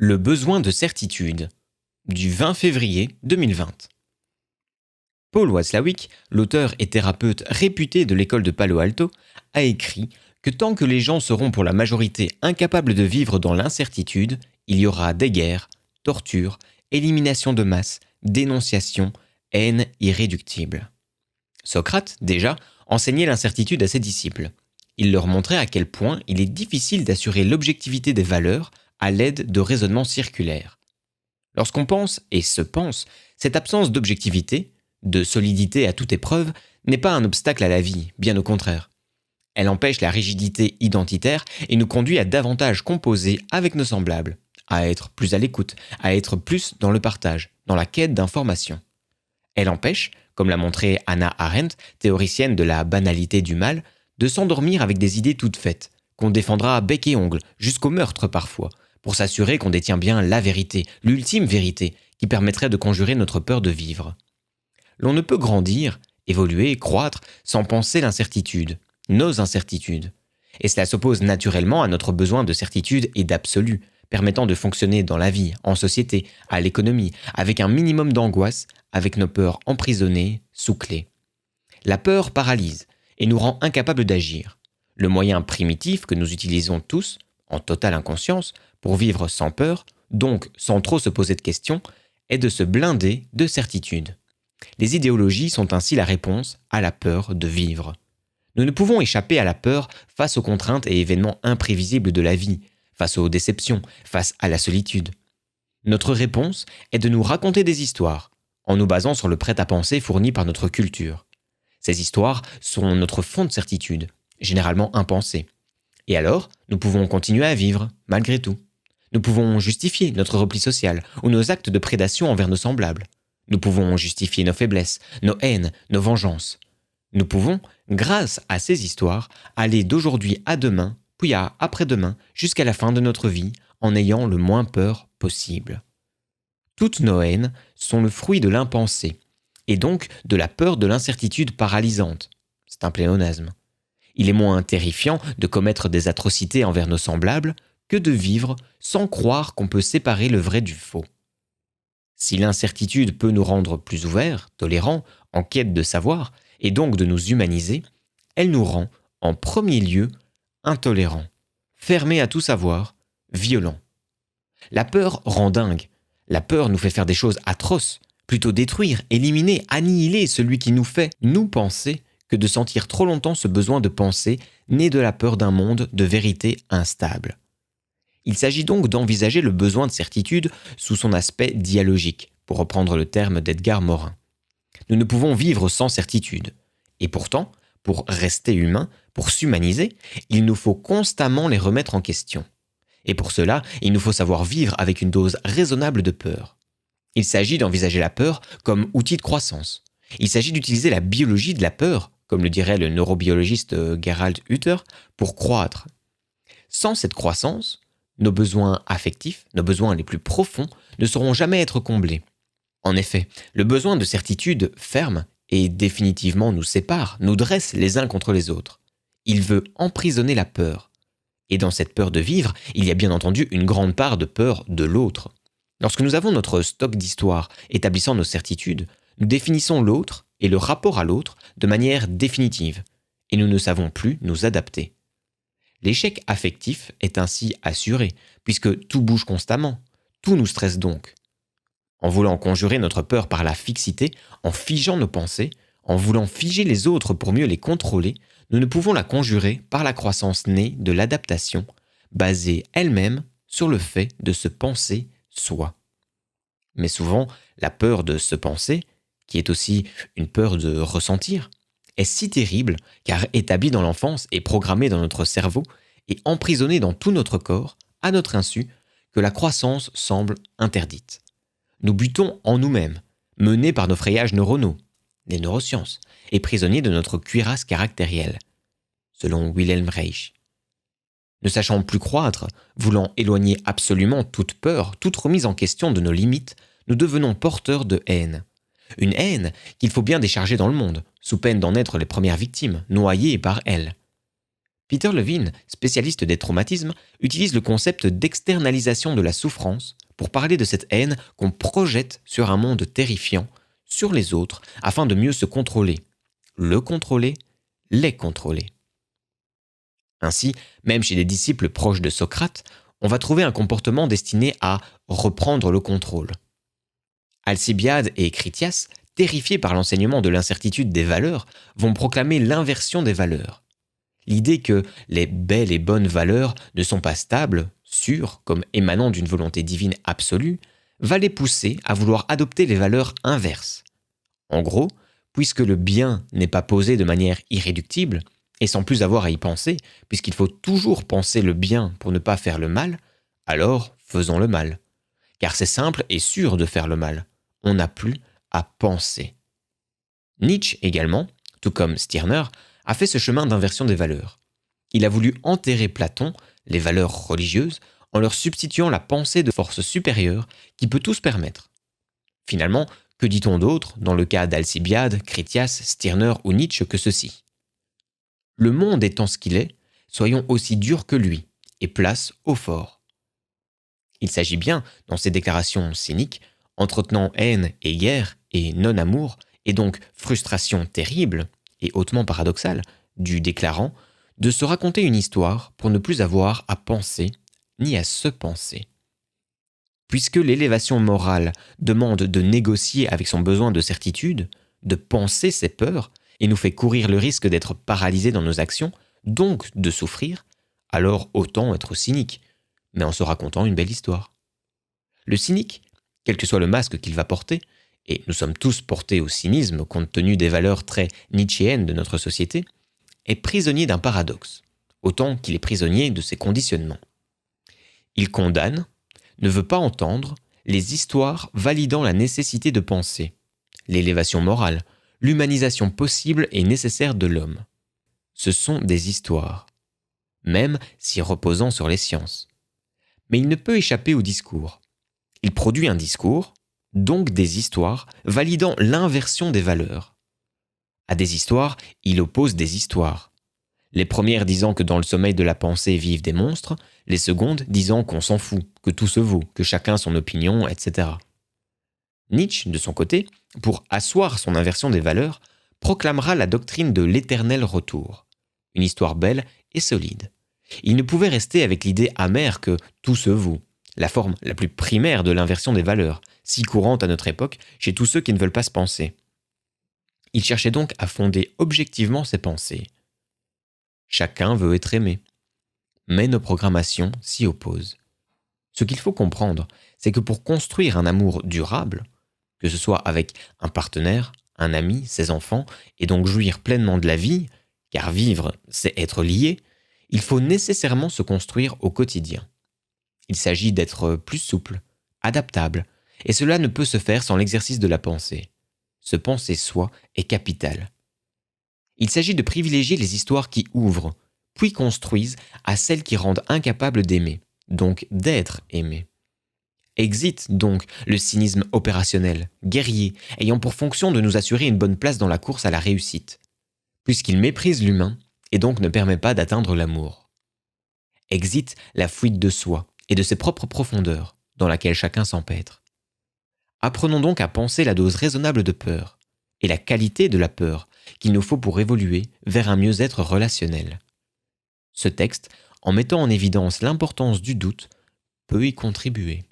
Le besoin de certitude, du 20 février 2020. Paul Watzlawick, l'auteur et thérapeute réputé de l'école de Palo Alto, a écrit que tant que les gens seront pour la majorité incapables de vivre dans l'incertitude, il y aura des guerres, tortures, élimination de masse, dénonciation, haine irréductible. Socrate, déjà, enseignait l'incertitude à ses disciples. Il leur montrait à quel point il est difficile d'assurer l'objectivité des valeurs à l'aide de raisonnements circulaires. Lorsqu'on pense et se pense, cette absence d'objectivité, de solidité à toute épreuve, n'est pas un obstacle à la vie, bien au contraire. Elle empêche la rigidité identitaire et nous conduit à davantage composer avec nos semblables, à être plus à l'écoute, à être plus dans le partage, dans la quête d'informations. Elle empêche, comme l'a montré Hannah Arendt, théoricienne de la banalité du mal, de s'endormir avec des idées toutes faites, qu'on défendra à bec et ongle, jusqu'au meurtre parfois, pour s'assurer qu'on détient bien la vérité, l'ultime vérité, qui permettrait de conjurer notre peur de vivre. L'on ne peut grandir, évoluer, croître, sans penser l'incertitude, nos incertitudes. Et cela s'oppose naturellement à notre besoin de certitude et d'absolu, permettant de fonctionner dans la vie, en société, à l'économie, avec un minimum d'angoisse, avec nos peurs emprisonnées, sous clé. La peur paralyse et nous rend incapables d'agir. Le moyen primitif que nous utilisons tous, en totale inconscience, pour vivre sans peur, donc sans trop se poser de questions, est de se blinder de certitude. Les idéologies sont ainsi la réponse à la peur de vivre. Nous ne pouvons échapper à la peur face aux contraintes et événements imprévisibles de la vie, face aux déceptions, face à la solitude. Notre réponse est de nous raconter des histoires, en nous basant sur le prêt-à-penser fourni par notre culture. Ces histoires sont notre fond de certitude, généralement impensé. Et alors, nous pouvons continuer à vivre, malgré tout. Nous pouvons justifier notre repli social ou nos actes de prédation envers nos semblables. Nous pouvons justifier nos faiblesses, nos haines, nos vengeances. Nous pouvons, grâce à ces histoires, aller d'aujourd'hui à demain, puis à après-demain, jusqu'à la fin de notre vie, en ayant le moins peur possible. Toutes nos haines sont le fruit de l'impensé, et donc de la peur de l'incertitude paralysante. C'est un pléonasme. Il est moins terrifiant de commettre des atrocités envers nos semblables que de vivre sans croire qu'on peut séparer le vrai du faux. Si l'incertitude peut nous rendre plus ouverts, tolérants, en quête de savoir, et donc de nous humaniser, elle nous rend, en premier lieu, intolérants, fermés à tout savoir, violents. La peur rend dingue. La peur nous fait faire des choses atroces, plutôt détruire, éliminer, annihiler celui qui nous fait nous penser que de sentir trop longtemps ce besoin de penser né de la peur d'un monde de vérité instable. Il s'agit donc d'envisager le besoin de certitude sous son aspect dialogique, pour reprendre le terme d'Edgar Morin. Nous ne pouvons vivre sans certitude. Et pourtant, pour rester humain, pour s'humaniser, il nous faut constamment les remettre en question. Et pour cela, il nous faut savoir vivre avec une dose raisonnable de peur. Il s'agit d'envisager la peur comme outil de croissance. Il s'agit d'utiliser la biologie de la peur, comme le dirait le neurobiologiste Gerald Hutter, pour croître. Sans cette croissance, nos besoins affectifs, nos besoins les plus profonds, ne sauront jamais être comblés. En effet, le besoin de certitude ferme et définitivement nous sépare, nous dresse les uns contre les autres. Il veut emprisonner la peur. Et dans cette peur de vivre, il y a bien entendu une grande part de peur de l'autre. Lorsque nous avons notre stock d'histoires établissant nos certitudes, nous définissons l'autre et le rapport à l'autre de manière définitive, et nous ne savons plus nous adapter. L'échec affectif est ainsi assuré, puisque tout bouge constamment, tout nous stresse donc. En voulant conjurer notre peur par la fixité, en figeant nos pensées, en voulant figer les autres pour mieux les contrôler, nous ne pouvons la conjurer par la croissance née de l'adaptation, basée elle-même sur le fait de se penser soi. Mais souvent, la peur de se penser, qui est aussi une peur de ressentir, est si terrible car établie dans l'enfance et programmée dans notre cerveau et emprisonnée dans tout notre corps, à notre insu, que la croissance semble interdite. Nous butons en nous-mêmes, menés par nos frayages neuronaux, les neurosciences, et prisonniers de notre cuirasse caractérielle, selon Wilhelm Reich. Ne sachant plus croître, voulant éloigner absolument toute peur, toute remise en question de nos limites, nous devenons porteurs de haine. Une haine qu'il faut bien décharger dans le monde, sous peine d'en être les premières victimes, noyées par elle. Peter Levine, spécialiste des traumatismes, utilise le concept d'externalisation de la souffrance pour parler de cette haine qu'on projette sur un monde terrifiant, sur les autres, afin de mieux se contrôler. Le contrôler, les contrôler. Ainsi, même chez des disciples proches de Socrate, on va trouver un comportement destiné à reprendre le contrôle. Alcibiade et Critias, terrifiés par l'enseignement de l'incertitude des valeurs, vont proclamer l'inversion des valeurs. L'idée que les belles et bonnes valeurs ne sont pas stables, sûres, comme émanant d'une volonté divine absolue, va les pousser à vouloir adopter les valeurs inverses. En gros, puisque le bien n'est pas posé de manière irréductible, et sans plus avoir à y penser, puisqu'il faut toujours penser le bien pour ne pas faire le mal, alors faisons le mal. Car c'est simple et sûr de faire le mal. On n'a plus à penser. Nietzsche également, tout comme Stirner, a fait ce chemin d'inversion des valeurs. Il a voulu enterrer Platon, les valeurs religieuses, en leur substituant la pensée de force supérieure qui peut tout se permettre. Finalement, que dit-on d'autre dans le cas d'Alcibiade, Critias, Stirner ou Nietzsche que ceci ? Le monde étant ce qu'il est, soyons aussi durs que lui, et place au fort. Il s'agit bien, dans ces déclarations cyniques, entretenant haine et guerre et non-amour, et donc frustration terrible et hautement paradoxale du déclarant, de se raconter une histoire pour ne plus avoir à penser ni à se penser. Puisque l'élévation morale demande de négocier avec son besoin de certitude, de penser ses peurs, et nous fait courir le risque d'être paralysés dans nos actions, donc de souffrir, alors autant être cynique, mais en se racontant une belle histoire. Le cynique, quel que soit le masque qu'il va porter, et nous sommes tous portés au cynisme compte tenu des valeurs très nietzschéennes de notre société, est prisonnier d'un paradoxe, autant qu'il est prisonnier de ses conditionnements. Il condamne, ne veut pas entendre, les histoires validant la nécessité de penser, l'élévation morale, l'humanisation possible et nécessaire de l'homme. Ce sont des histoires, même si reposant sur les sciences. Mais il ne peut échapper au discours. Il produit un discours, donc des histoires, validant l'inversion des valeurs. À des histoires, il oppose des histoires. Les premières disant que dans le sommeil de la pensée vivent des monstres, les secondes disant qu'on s'en fout, que tout se vaut, que chacun son opinion, etc. Nietzsche, de son côté, pour asseoir son inversion des valeurs, proclamera la doctrine de l'éternel retour. Une histoire belle et solide. Il ne pouvait rester avec l'idée amère que tout se vaut, la forme la plus primaire de l'inversion des valeurs, si courante à notre époque chez tous ceux qui ne veulent pas se penser. Il cherchait donc à fonder objectivement ses pensées. Chacun veut être aimé, mais nos programmations s'y opposent. Ce qu'il faut comprendre, c'est que pour construire un amour durable, que ce soit avec un partenaire, un ami, ses enfants, et donc jouir pleinement de la vie, car vivre, c'est être lié, il faut nécessairement se construire au quotidien. Il s'agit d'être plus souple, adaptable, et cela ne peut se faire sans l'exercice de la pensée. Se penser soi est capital. Il s'agit de privilégier les histoires qui ouvrent, puis construisent à celles qui rendent incapables d'aimer, donc d'être aimé. Exit donc le cynisme opérationnel, guerrier, ayant pour fonction de nous assurer une bonne place dans la course à la réussite, puisqu'il méprise l'humain et donc ne permet pas d'atteindre l'amour. Exit la fuite de soi et de ses propres profondeurs, dans laquelle chacun s'empêtre. Apprenons donc à penser la dose raisonnable de peur, et la qualité de la peur qu'il nous faut pour évoluer vers un mieux-être relationnel. Ce texte, en mettant en évidence l'importance du doute, peut y contribuer.